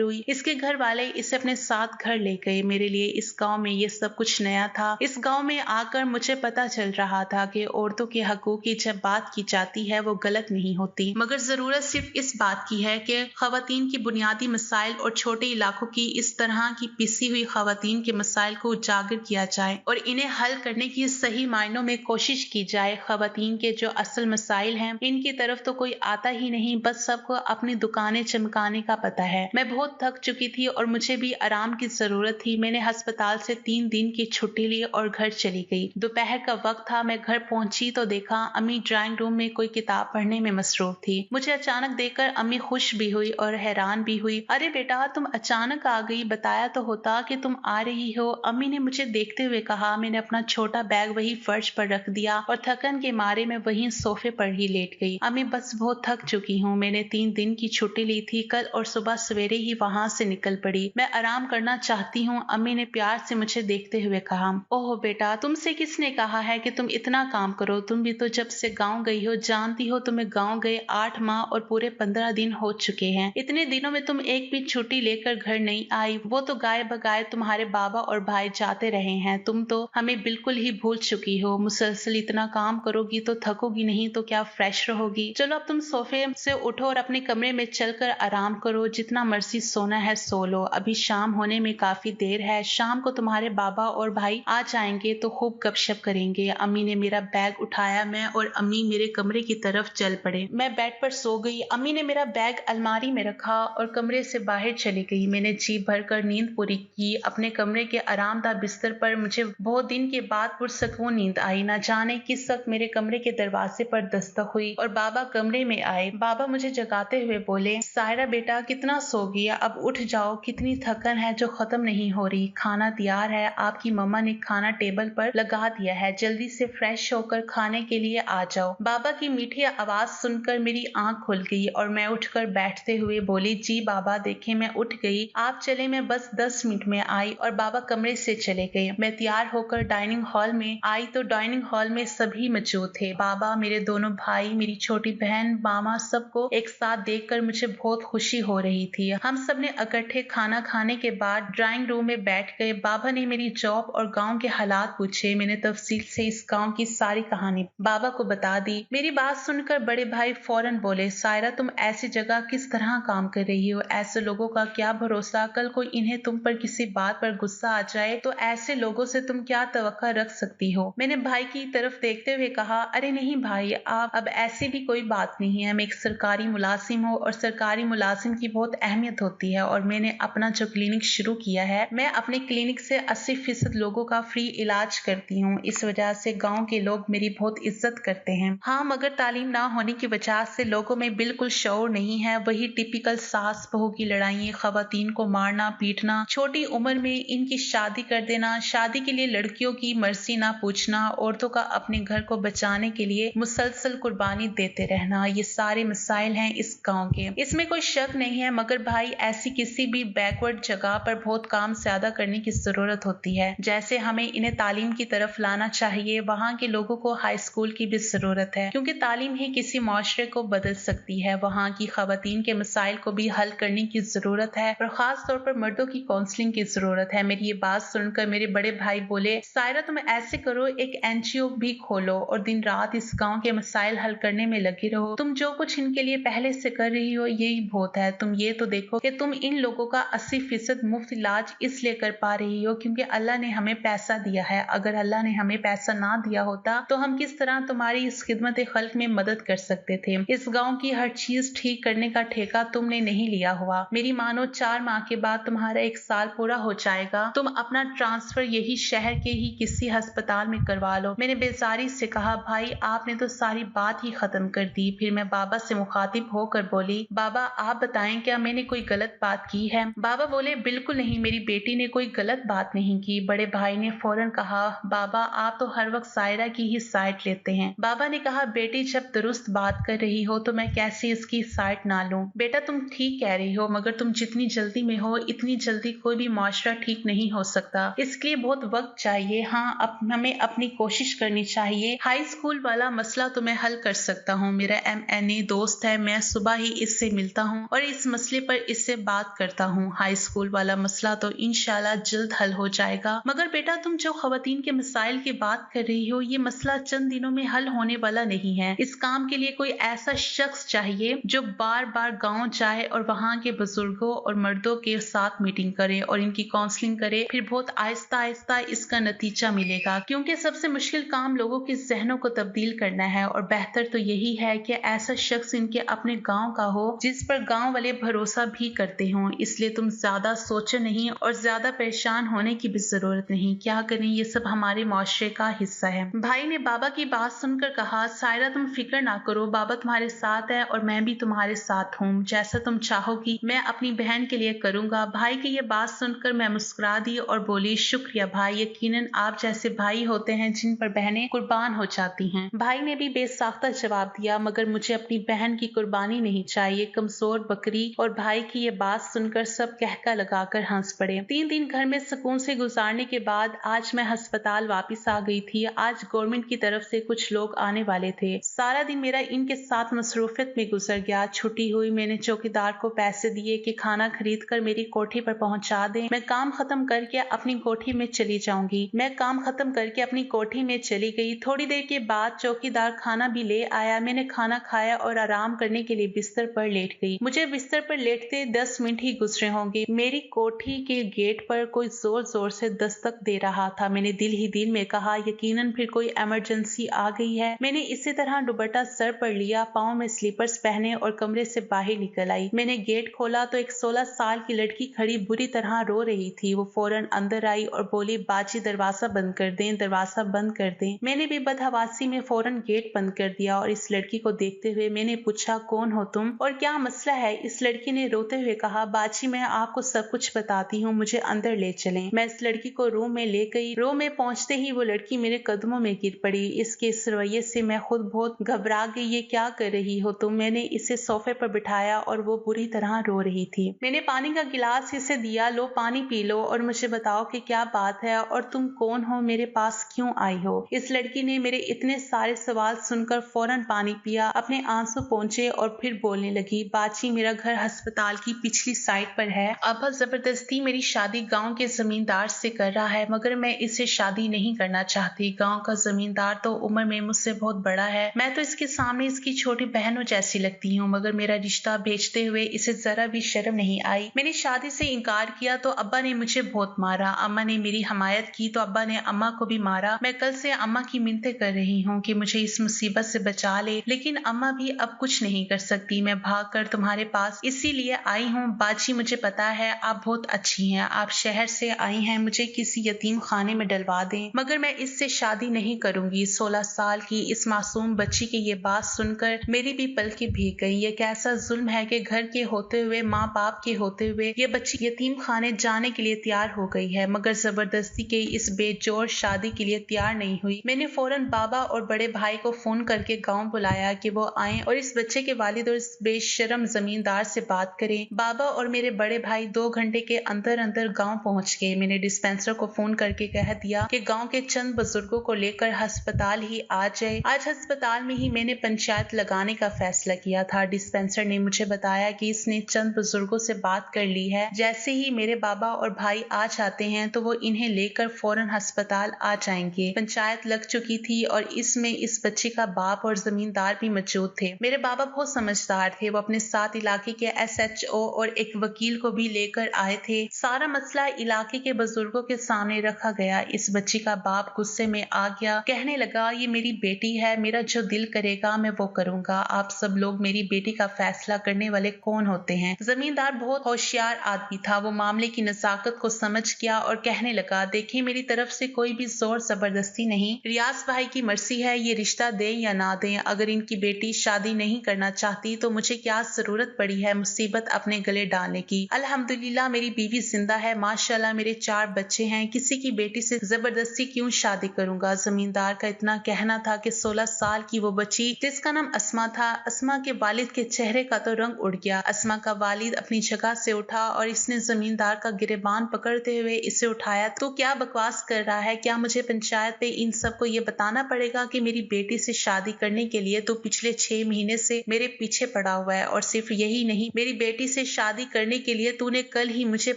हुई। इसके घर वाले इसे अपने साथ घर ले गए। मेरे लिए इस गांव में ये सब कुछ नया था। इस गांव में आकर मुझे पता चल रहा था कि औरतों के हकूक की जब बात की जाती है वो गलत नहीं होती, मगर जरूरत सिर्फ इस बात की है कि खवातीन की बुनियादी मसाइल और छोटे इलाकों की इस तरह की पिसी हुई खवातीन के मसाइल को उजागर किया जाए और इन्हें हल करने की सही मायनों में कोशिश की जाए। खवातीन के जो असल मसाइल हैं इनकी तरफ तो कोई आता ही नहीं, बस सबको अपनी दुकानें चमकाने का पता है। मैं बहुत थक चुकी थी और मुझे भी आराम की जरूरत थी। मैंने अस्पताल से 3 दिन की छुट्टी ली और घर चली गई। दोपहर का वक्त था। मैं घर पहुंची तो देखा अम्मी ड्राइंग रूम में कोई किताब पढ़ने में मसरूफ थी। मुझे अचानक देखकर अम्मी खुश भी हुई और हैरान भी हुई। अरे बेटा, तुम अचानक आ गई, बताया तो होता कि तुम आ रही हो। अम्मी ने मुझे देखते हुए कहा। मैंने अपना छोटा बैग वही फर्श पर रख दिया और थकन के मारे मैं वहीं सोफे पर ही लेट गई। अम्मी, बस बहुत थक चुकी हूँ। मैंने 3 दिन की छुट्टी ली थी कल और सुबह सवेरे ही वहाँ से निकल पड़ी। मैं आराम करना चाहती हूँ। अम्मी ने प्यार से मुझे देखते हुए कहा। ओह बेटा, तुमसे किसने कहा है कि तुम इतना काम करो? तुम भी तो जब से गांव गई हो, जानती हो तुम्हें गांव गए 8 माह और पूरे 15 दिन हो चुके हैं। इतने दिनों में तुम एक भी छुट्टी लेकर घर नहीं आई। वो तो गाय बगाए तुम्हारे बाबा और भाई जाते रहे हैं। तुम तो हमें बिल्कुल ही भूल चुकी हो। मुसलसल इतना काम करोगी तो थकोगी नहीं तो क्या फ्रेश रहोगी? चलो अब तुम सोफे से उठो और अपने कमरे में चलकर आराम करो। जितना मर्जी सोना है सो लो। अभी शाम होने में काफी देर है। शाम को तुम्हारे बाबा और भाई आ जाएंगे तो खूब गपशप करेंगे। अम्मी ने मेरा बैग उठाया। मैं और अम्मी मेरे कमरे की तरफ चल पड़े। मैं बेड पर सो गई। अम्मी ने मेरा बैग अलमारी में रखा और कमरे से बाहर चली गई। मैंने जी भरकर नींद पूरी की। अपने कमरे के आरामदाह बिस्तर पर मुझे बहुत दिन के बाद पुरसकून नींद आई। न जाने किस वक्त मेरे कमरे के दरवाजे पर दस्तक हुई और बाबा कमरे में आए। बाबा मुझे जगाते हुए बोले, सायरा बेटा, कितना सो गया? अब उठ जाओ। कितनी थकन है जो खत्म नहीं हो रही। खाना तैयार है। आपकी मम्मा ने खाना टेबल पर लगा दिया है। जल्दी से फ्रेश होकर खाने के लिए आ जाओ। बाबा की मीठी आवाज सुनकर मेरी आंख खुल गई और मैं उठकर बैठते हुए बोली, जी बाबा, देखें मैं उठ गई। आप चले, मैं बस 10 मिनट में आई। और बाबा कमरे से चले गए। मैं तैयार होकर डाइनिंग हॉल में आई तो डाइनिंग हॉल में सभी मौजूद थे। बाबा, मेरे दोनों भाई, मेरी छोटी बहन, मामा, सबको एक साथ देखकर मुझे बहुत खुशी हो रही थी। हम सब ने इकट्ठे खाना खाने के बाद ड्राइंग रूम में बैठ गए। बाबा ने मेरी जॉब और गांव के हालात पूछे। मैंने तफसील से इस गांव की सारी कहानी बाबा को बता दी। मेरी बात सुनकर बड़े भाई फौरन बोले, सायरा, तुम ऐसी जगह किस तरह काम कर रही हो? ऐसे लोगों का क्या भरोसा, कल को इन्हें तुम पर किसी बात पर गुस्सा आ जाए तो ऐसे लोगों से तुम क्या तवक्का रख सकती हो? मैंने भाई की तरफ देखते हुए कहा, अरे नहीं भाई, आप अब ऐसी भी कोई बात नहीं है। मैं एक सरकारी मुलाजिम हूँ और सरकारी मुलाजिम की बहुत अहमियत होती है और मैंने अपना जो क्लिनिक शुरू किया है, मैं अपने क्लिनिक से 80% लोगों का फ्री इलाज करती हूँ। इस वजह से गांव के लोग मेरी बहुत इज्जत करते हैं। हाँ, मगर तालीम ना होने की वजह से लोगों में बिल्कुल शऊर नहीं है। वही टिपिकल सास बहू की लड़ाइयाँ, खवातीन को मारना पीटना, छोटी उम्र में इनकी शादी कर देना, शादी के लिए लड़कियों की मर्जी ना पूछना, औरतों का अपने घर को बचाने के लिए मुसलसल कुर्बानी देते रहना, ये सारे मसाइल हैं इस गांव के। इसमें कोई शक नहीं है, मगर भाई ऐसी किसी भी बैकवर्ड जगह पर बहुत काम ज्यादा करने की जरूरत होती है। जैसे हमें इन्हें तालीम की तरफ लाना चाहिए। वहाँ के लोगों को हाई स्कूल की भी जरूरत है, क्योंकि तालीम ही किसी माशरे को बदल सकती है। वहाँ की खवातीन के मसाइल को भी हल करने की जरूरत है और खास तौर पर मर्दों की काउंसलिंग की जरूरत है। मेरी ये बात सुनकर मेरे बड़े भाई बोले, सायरा, तुम ऐसे करो, एक NGO भी खोलो और दिन रात इस गांव के मसाइल हल करने में लगी रहो। तुम जो कुछ इनके लिए पहले से कर रही हो यही बहुत है। तुम ये तो देखो कि तुम इन लोगों का 80% मुफ्त इलाज इसलिए कर पा रही हो क्योंकि अल्लाह ने हमें पैसा दिया है। अगर अल्लाह ने हमें पैसा ना दिया होता तो हम किस तरह तुम्हारी इस खिदमत खल्क में मदद कर सकते थे। इस गांव की हर चीज ठीक करने का ठेका तुमने नहीं लिया हुआ। मेरी मानो 4 माह के बाद तुम्हारा 1 साल पूरा हो जाएगा। तुम अपना ट्रांसफर यही शहर के ही किसी अस्पताल में करवा लो। मैंने बेजारी से कहा, भाई आपने तो सारी बात ही खत्म कर दी। फिर मैं बाबा से मुखातिब होकर बोली, बाबा आप बताएं, क्या मैंने कोई गलत बात की है? बाबा बोले, बिल्कुल नहीं, मेरी बेटी ने कोई गलत बात नहीं की। बड़े भाई ने फौरन कहा, बाबा आप तो हर वक्त सायरा की ही साइड लेते हैं। बाबा ने कहा, बेटी जब दुरुस्त बात कर रही हो तो मैं कैसे इसकी साइड ना लूं? बेटा तुम ठीक कह रही हो, मगर तुम जितनी जल्दी में हो इतनी जल्दी कोई भी माशरा ठीक नहीं हो सकता। इसके लिए बहुत वक्त चाहिए। हाँ, हमें अपनी कोशिश करनी चाहिए। हाई स्कूल वाला मसला तो मैं हल कर सकता हूँ, मेरा MNA दोस्त है, मैं सुबह ही इससे मिलता हूँ और इस मसले पर इससे बात करता हूँ। हाई स्कूल वाला मसला तो इंशाल्लाह जल्द हल हो जाएगा। मगर बेटा, तुम जो खवातीन के मसाइल की बात कर रही हो, ये मसला चंद दिनों में हल होने वाला नहीं है। इस काम के लिए कोई ऐसा शख्स चाहिए जो बार बार गाँव जाए और वहाँ के बुजुर्गों और मर्दों के साथ मीटिंग करे और इनकी काउंसलिंग करे। फिर बहुत आहिस्ता आहिस्ता इसका नतीजा मिलेगा, क्योंकि सबसे मुश्किल काम लोगों के जहनों को तब्दील करना है और बेहतर तो यही है कि ऐसा शख्स इनके अपने गांव का हो जिस पर गांव वाले भरोसा भी करते हों। इसलिए तुम ज्यादा सोचो नहीं और ज्यादा परेशान होने की भी जरूरत नहीं। क्या करें, ये सब हमारे मुआशरे का हिस्सा है। भाई ने बाबा की बात सुनकर कहा, सायरा तुम फिक्र ना करो, बाबा तुम्हारे साथ है और मैं भी तुम्हारे साथ हूँ। जैसा तुम चाहोगी मैं अपनी बहन के लिए करूंगा। भाई की ये बात सुनकर मैं मुस्कुरा दी और बोली, शुक्रिया भाई, यकीनन आप जैसे भाई होते हैं जिन पर बहनें कुर्बान हो जाती हैं। भाई ने भी बेसाख्ता जवाब दिया, मगर मुझे अपनी बहन की कुर्बानी नहीं चाहिए, कमजोर बकरी। और भाई की ये बात सुनकर सब कहका लगाकर हंस पड़े। 3 दिन घर में सुकून से गुजारने के बाद आज मैं अस्पताल वापस आ गई थी। आज गवर्नमेंट की तरफ से कुछ लोग आने वाले थे। सारा दिन मेरा इनके साथ मसरूफियत में गुजर गया। छुट्टी हुई, मैंने चौकीदार को पैसे दिए कि खाना खरीद कर मेरी कोठी पर पहुंचा दे। मैं काम खत्म करके अपनी कोठी में चली जाऊंगी। मैं काम खत्म करके अपनी कोठी में चली गई। थोड़ी देर के बाद चौकीदार खाना भी ले आया। मैंने खाना खाया और आराम करने के लिए बिस्तर पर लेट गई। मुझे बिस्तर पर लेटते 10 मिनट ही गुजरे होंगे। मेरी कोठी के गेट पर कोई जोर जोर से दस्तक दे रहा था। मैंने दिल ही दिल में कहा, यकीनन फिर कोई इमरजेंसी आ गई है। मैंने इसी तरह दुपट्टा सर पर लिया, पाँव में स्लीपर्स पहने और कमरे से बाहर निकल आई। मैंने गेट खोला तो एक 16 साल की लड़की खड़ी बुरी तरह रो रही थी। वो फौरन अंदर आई और बोली, बाजी दरवाजा बंद कर दें, दरवाजा बंद कर दें। मैंने भी बदहवासी में फौरन गेट बंद कर दिया और इस लड़की को देखते हुए मैंने पूछा, कौन हो तुम और क्या मसला है? इस लड़की ने रोते हुए कहा, बाजी मैं आपको सब कुछ बताती हूँ, मुझे अंदर ले चलें। मैं इस लड़की को रूम में ले गई। रूम में पहुंचते ही वो लड़की मेरे कदमों में गिर पड़ी। इसके इस रवैये से मैं खुद बहुत घबरा गई। ये क्या कर रही हो तुम? मैंने इसे सोफे पर बिठाया और वो बुरी तरह रो रही थी। मैंने पानी का गिलास इसे दिया, लो पानी पी लो और मुझे बताओ कि क्या बात है और तुम कौन हो, मेरे पास क्यों आई हो? इस लड़की ने मेरे इतने सारे सवाल सुनकर फौरन पानी पिया, अपने आंसू पोंछे और फिर बोलने लगी, बाची मेरा घर अस्पताल की पिछली साइड पर है। अब्बा जबरदस्ती मेरी शादी गांव के जमींदार से कर रहा है, मगर मैं इससे शादी नहीं करना चाहती। गांव का जमींदार तो उम्र में मुझसे बहुत बड़ा है। मैं तो इसके सामने इसकी छोटी बहनों जैसी लगती हूँ, मगर मेरा रिश्ता भेजते हुए इसे जरा भी शर्म नहीं आई। मैंने शादी से इनकार किया तो अब्बा ने मुझे बहुत मारा। अम्मा ने मेरी हमायत की तो अब्बा ने अम्मा को भी मारा। मैं कल से अम्मा की मिन्नतें कर रही हूँ कि मुझे इस मुसीबत से बचा ले, लेकिन अम्मा भी अब कुछ नहीं कर सकती। मैं भाग कर तुम्हारे पास इसीलिए आई हूँ। बाजी मुझे पता है आप बहुत अच्छी हैं, आप शहर से आई हैं, मुझे किसी यतीम खाने में डलवा दें, मगर मैं इससे शादी नहीं करूंगी। 16 साल की इस मासूम बच्ची की ये बात सुनकर मेरी भी पलकें भीग गई। ये कैसा जुल्म है कि घर के होते हुए, माँ बाप के होते हुए ये बच्ची यतीम खाने जाने के लिए तैयार हो गई है, मगर जबरदस्ती के इस बेजोर शादी के लिए तैयार नहीं हुई। मैंने फौरन बाबा और बड़े भाई को फोन करके गाँव बुलाया कि वो आए और इस बच्चे के वालिद और इस बेशरम जमींदार से बात करें। बाबा और मेरे बड़े भाई 2 घंटे के अंदर अंदर गाँव पहुंच गए। मैंने डिस्पेंसर को फोन करके कह दिया कि गाँव के चंद बुजुर्गों को लेकर अस्पताल ही आ जाए। आज अस्पताल में ही मैंने पंचायत लगाने का फैसला किया था। डिस्पेंसर ने मुझे बताया कि इसने चंद बुजुर्गों से बात कर ली है। जैसे ही मेरे बाबा और भाई आ जाते हैं तो वो इन्हें लेकर फौरन अस्पताल आ जाएंगे। पंचायत लग चुकी थी और इसमें इस बच्चे का बाप और जमींदार भी मौजूद थे। मेरे बाबा बहुत समझदार थे। वो अपने साथ इलाके के SHO और एक वकील को भी लेकर आए थे। सारा मसला इलाके के बुजुर्गों के सामने रखा गया। इस बच्ची का बाप गुस्से में आ गया, कहने लगा, ये मेरी बेटी है, मेरा जो दिल करेगा मैं वो करूंगा। आप सब लोग मेरी बेटी का फैसला करने वाले कौन होते हैं? जमींदार बहुत होशियार आदमी था। वो मामले की नजाकत को समझ गया और कहने लगा, देखिए मेरी तरफ से कोई भी जोर जबरदस्ती नहीं, रियाज भाई की मर्जी है ये रिश्ता दें या ना दें। अगर इनकी बेटी शादी नहीं करना चाहती तो मुझे क्या जरूरत पड़ी है मुसीबत अपने गले डालने की। अल्हम्दुलिल्लाह मेरी बीवी जिंदा है, माशाल्लाह मेरे 4 बच्चे हैं, किसी की बेटी से जबरदस्ती क्यों शादी करूंगा। जमींदार का इतना कहना था कि 16 साल की वो बच्ची जिसका नाम अस्मा था, अस्मा के वालिद के चेहरे का तो रंग उड़ गया। अस्मा का वालिद अपनी जगह से उठा और इसने जमींदार का गिरेबान पकड़ते हुए इसे उठाया। तो क्या बकवास कर रहा है? क्या मुझे पंचायत पे इन सबको ये बताना पड़ेगा कि मेरी बेटी से शादी करने के लिए तू पिछले 6 महीने से मेरे पीछे पड़ा हुआ है, और सिर्फ यही नहीं, मेरी बेटी से शादी करने के लिए तूने कल ही मुझे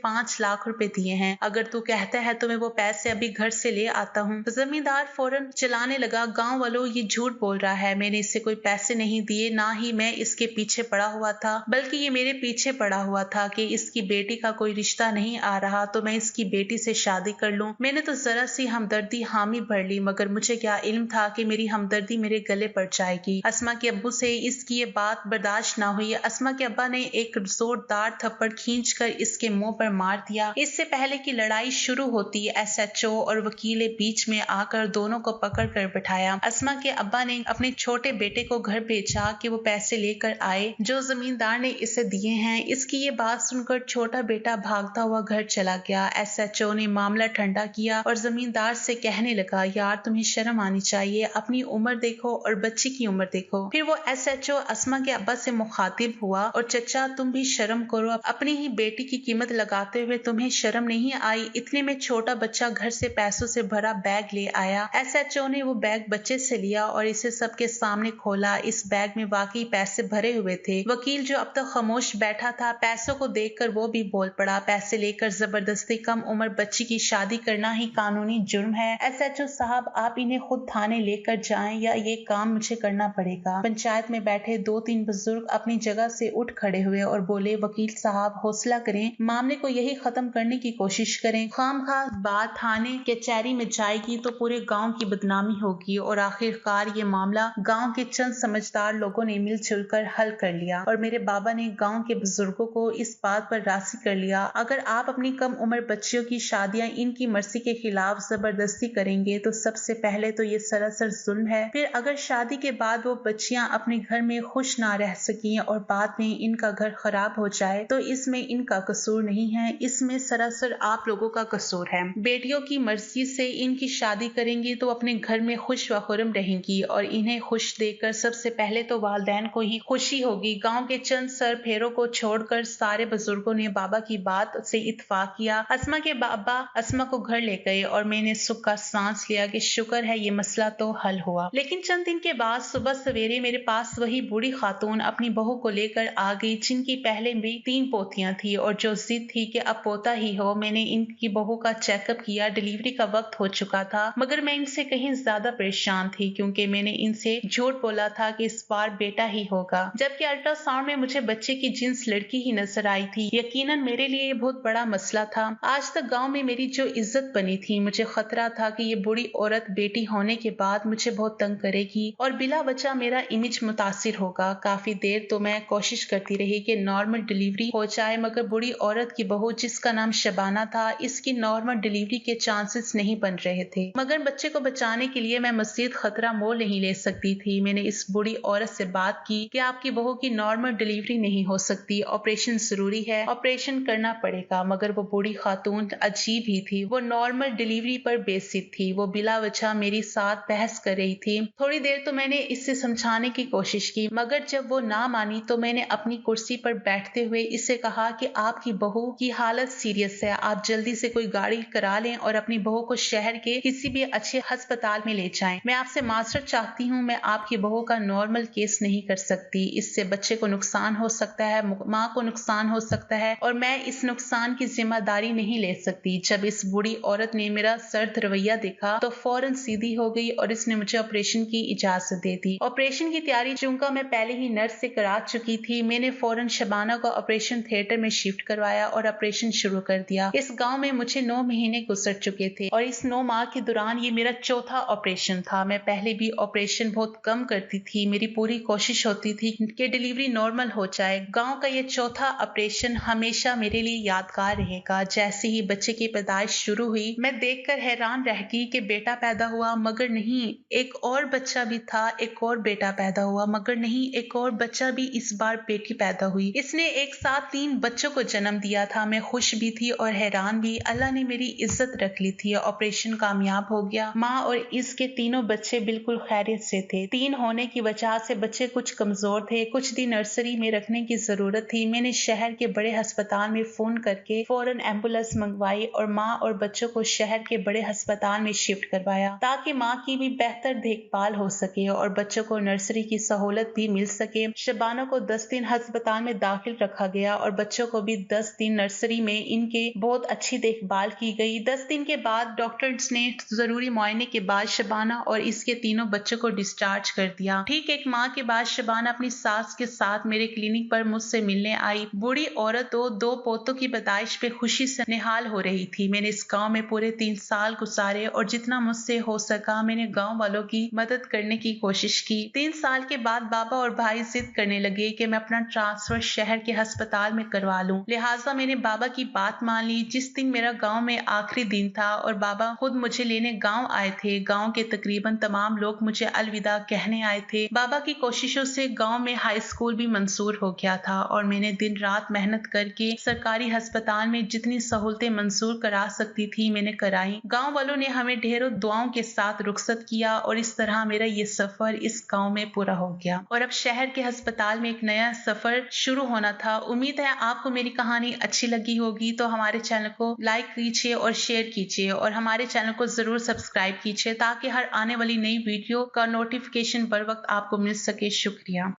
5 लाख रुपए दिए हैं। अगर तू कहता है तो मैं वो पैसे अभी घर से ले आता हूँ। जमींदार फौरन चिल्लाने लगा, गाँव वालों, ये झूठ बोल रहा है, मैंने इससे कोई पैसे नहीं दिए, ना ही मैं इसके पीछे पड़ा हुआ था, बल्कि ये मेरे पीछे पड़ा हुआ था कि इसकी बेटी का कोई रिश्ता नहीं आ रहा तो मैं इसकी बेटी से शादी कर लूं। मैंने तो जरा सी हमदर्दी हामी भर ली, मगर मुझे क्या इल्म था कि मेरी हमदर्दी मेरे गले पड़ जाएगी। अस्मा के अब्बू से इसकी ये बात बर्दाश्त ना हुई। अस्मा के अब्बा ने एक जोरदार थप्पड़ खींचकर इसके मुंह पर मार दिया। इससे पहले कि लड़ाई शुरू होती, SHO और वकील बीच में आकर दोनों को पकड़ कर बैठाया। अस्मा के अब्बा ने अपने छोटे बेटे को घर भेजा कि वो पैसे लेकर आए जो जमींदार ने इसे दिए हैं। इसकी ये बात सुनकर छोटा बेटा भागता हुआ घर चला गया। SHO ने मामला ठंडा किया और जमींदार से कहने लगा, यार तुम्हें शर्म आनी चाहिए, अपनी उम्र देखो और बच्ची की उम्र देखो। फिर वो SHO अस्मा के अब्बा से मुखातिब हुआ, और चचा तुम भी शर्म करो, अपनी ही बेटी की कीमत लगाते हुए तुम्हें शर्म नहीं आई? इतने में छोटा बच्चा घर से पैसों से भरा बैग ले आया। SHO ने वो बैग बच्चे से लिया और इसे सबके सामने खोला। इस बैग में वाकई पैसे भरे हुए थे। वकील जो अब तक खामोश बैठा था, पैसों को देखकर वो भी बोल पड़ा, पैसे लेकर जबरदस्ती कम उम्र बच्ची की शादी करना ही कानूनी जुर्म है। SHO साहब, आप इन्हें खुद थाने लेकर जाएं या ये काम मुझे करना पड़ेगा। पंचायत में बैठे 2-3 बुजुर्ग अपनी जगह से उठ खड़े हुए और बोले, वकील साहब हौसला करें, मामले को यही खत्म करने की कोशिश करें। खामखा बात थाने कचहरी में जाएगी तो पूरे गांव की बदनामी होगी, और आखिरकार ये मामला गांव के चंद समझदार लोगों ने मिलजुल कर हल कर लिया, और मेरे बाबा ने गांव के बुजुर्गों को इस बात पर राजी कर लिया, अगर आप अपनी कम उम्र बच्चियों की शादियां इनकी मर्जी के खिलाफ जबरदस्ती करेंगे तो सबसे पहले तो ये सरासर जुल्म है। फिर अगर शादी के बाद वो बच्चियां अपने घर में खुश ना रह सकी और बाद में इनका घर खराब हो जाए तो इसमें इनका कसूर नहीं है, इसमें सरासर आप लोगों का कसूर है। बेटियों की मर्जी से इनकी शादी करेंगी तो अपने घर में खुश व खुर्रम रहेंगी, और इन्हें खुश देखकर सबसे पहले तो वालिदैन को ही खुशी होगी। गांव के चंद सर फेरों को छोड़कर सारे बुजुर्गों ने बाबा की बात से इत्तेफाक किया। अस्मा के बाबा अस्मा को घर ले गए और मैंने सुख का सांस लिया कि शुक्र है ये मसला तो हल हुआ। लेकिन चंद दिन के बाद सुबह सवेरे मेरे पास वही बूढ़ी खातून अपनी बहू को लेकर आ गई, जिनकी पहले भी 3 पोतियां थी और जो जिद थी कि अब पोता ही हो। मैंने इनकी बहू का चेकअप किया, डिलीवरी का वक्त हो चुका था, मगर मैं इनसे कहीं ज्यादा परेशान थी क्योंकि मैंने इनसे झूठ बोला था कि इस बार बेटा ही होगा, जबकि अल्ट्रासाउंड में मुझे बच्चे की जिन्स लड़की ही नजर आई थी। यकीनन मेरे लिए ये बहुत बड़ा मसला था। आज तक गांव में मेरी जो इज्जत बनी थी, मुझे खतरा था कि ये बूढ़ी औरत बेटी होने के बाद मुझे बहुत तंग करेगी और बिला वजह मेरा इमेज मुतासिर होगा। काफी देर तो मैं कोशिश करती रही कि नॉर्मल डिलीवरी हो जाए, मगर बूढ़ी औरत की बहू जिसका नाम शबाना था, इसकी नॉर्मल डिलीवरी के चांसेस नहीं बन रहे थे। मगर बच्चे को बचाने के लिए मैं मजीद खतरा मोल नहीं ले सकती थी। मैंने इस बूढ़ी औरत से बात की कि आपकी बहू की नॉर्मल डिलीवरी नहीं हो सकती, ऑपरेशन जरूरी है, ऑपरेशन करना पड़ेगा। मगर वो बूढ़ी खातून अजीब ही थी, वो नॉर्मल डिलीवरी पर बेसिक थी। वो बिला वजह मेरी साथ बहस कर रही थी। थोड़ी देर तो मैंने इससे समझाने की कोशिश की, मगर जब वो ना मानी तो मैंने अपनी कुर्सी पर बैठते हुए इससे कहा कि आपकी बहू की हालत सीरियस है, आप जल्दी से कोई गाड़ी करा लें और अपनी बहू को शहर के किसी भी अच्छे अस्पताल में ले जाएं। मैं आपसे माजरत चाहती हूँ, मैं आपकी बहू का नॉर्मल केस नहीं कर सकती, इससे बच्चे को नुकसान हो सकता है, माँ को नुकसान हो सकता है, और मैं इस नुकसान की जिम्मेदारी नहीं ले सकती। जब इस बूढ़ी औरत ने मेरा सर्द रवैया देखा तो फौरन सीधी हो गई और इसने मुझे ऑपरेशन की इजाजत दे दी। ऑपरेशन की तैयारी चूंकि मैं पहले ही नर्स से करा चुकी थी, मैंने फौरन शबाना को ऑपरेशन थिएटर में शिफ्ट करवाया और ऑपरेशन शुरू कर दिया। इस गाँव में मुझे 9 महीने गुजर चुके थे और इस 9 माह के दौरान ये मेरा चौथा ऑपरेशन था। मैं पहले भी ऑपरेशन बहुत कम करती थी, मेरी पूरी कोशिश होती थी कि डिलीवरी नॉर्मल हो जाए। गांव का ये चौथा ऑपरेशन हमेशा मेरे लिए यादगार रहेगा। जैसे ही बच्चे की पैदाइश शुरू हुई, मैं देखकर हैरान रह गई कि बेटा पैदा हुआ, मगर नहीं, एक और बच्चा भी था। एक और बेटा पैदा हुआ, मगर नहीं, एक और बच्चा भी, इस बार बेटी पैदा हुई। इसने एक साथ 3 बच्चों को जन्म दिया था। मैं खुश भी थी और हैरान भी। अल्लाह ने मेरी इज्जत रख ली थी। ऑपरेशन कामयाब हो गया। माँ और इसके तीनों बच्चे बिल्कुल खैरियत से थे। 3 होने की वजह से बच्चे कुछ कमजोर थे, कुछ दिन नर्सरी में रखने की जरूरत थी। मैंने शहर के बड़े अस्पताल में फोन करके फौरन एम्बुलेंस मंगवाई और माँ और बच्चों को शहर के बड़े अस्पताल में शिफ्ट करवाया ताकि माँ की भी बेहतर देखभाल हो सके और बच्चों को नर्सरी की सहूलत भी मिल सके। शबाना को 10 दिन अस्पताल में दाखिल रखा गया और बच्चों को भी 10 दिन नर्सरी में इनके बहुत अच्छी देखभाल की गई। 10 दिन के बाद डॉक्टर्स ने जरूरी मुआयने के बाद शबाना और इसके तीनों बच्चों को डिस्चार्ज कर दिया। ठीक 1 माह के बाद शबाना अपनी सास के साथ मेरे क्लिनिक पर मुझसे मिलने आई। बूढ़ी औरत तो 2 पोतों की पैदाइश पे खुशी से निहाल हो रही थी। मैंने इस गांव में पूरे 3 साल गुजारे और जितना मुझसे हो सका मैंने गांव वालों की मदद करने की कोशिश की। 3 साल के बाद बाबा और भाई जिद करने लगे कि मैं अपना ट्रांसफर शहर के अस्पताल में करवा लूं। लिहाजा मैंने बाबा की बात मान ली। जिस दिन मेरा गांव में आखिरी दिन था और बाबा खुद मुझे लेने गांव आए थे, गांव के तकरीबन तमाम लोग मुझे अलविदा कहने आए थे। बाबा की कोशिशों से गांव में हाई स्कूल भी मंजूर हो गया था और मैंने दिन रात मेहनत करके सरकारी अस्पताल में जितनी सहूलतें मंजूर करा सकती थी मैंने कराई। गांव वालों ने हमें ढेरों दुआओं के साथ रुखसत किया और इस तरह मेरा ये सफर इस गांव में पूरा हो गया और अब शहर के अस्पताल में एक नया सफर शुरू होना था। उम्मीद है आपको मेरी कहानी अच्छी लगी होगी, तो हमारे चैनल को लाइक कीजिए और शेयर कीजिए और हमारे चैनल को जरूर सब्सक्राइब कीजिए ताकि हर आने वाली नई वीडियो का नोटिफिकेशन बर वक्त आपको मिल सके। शुक्रिया।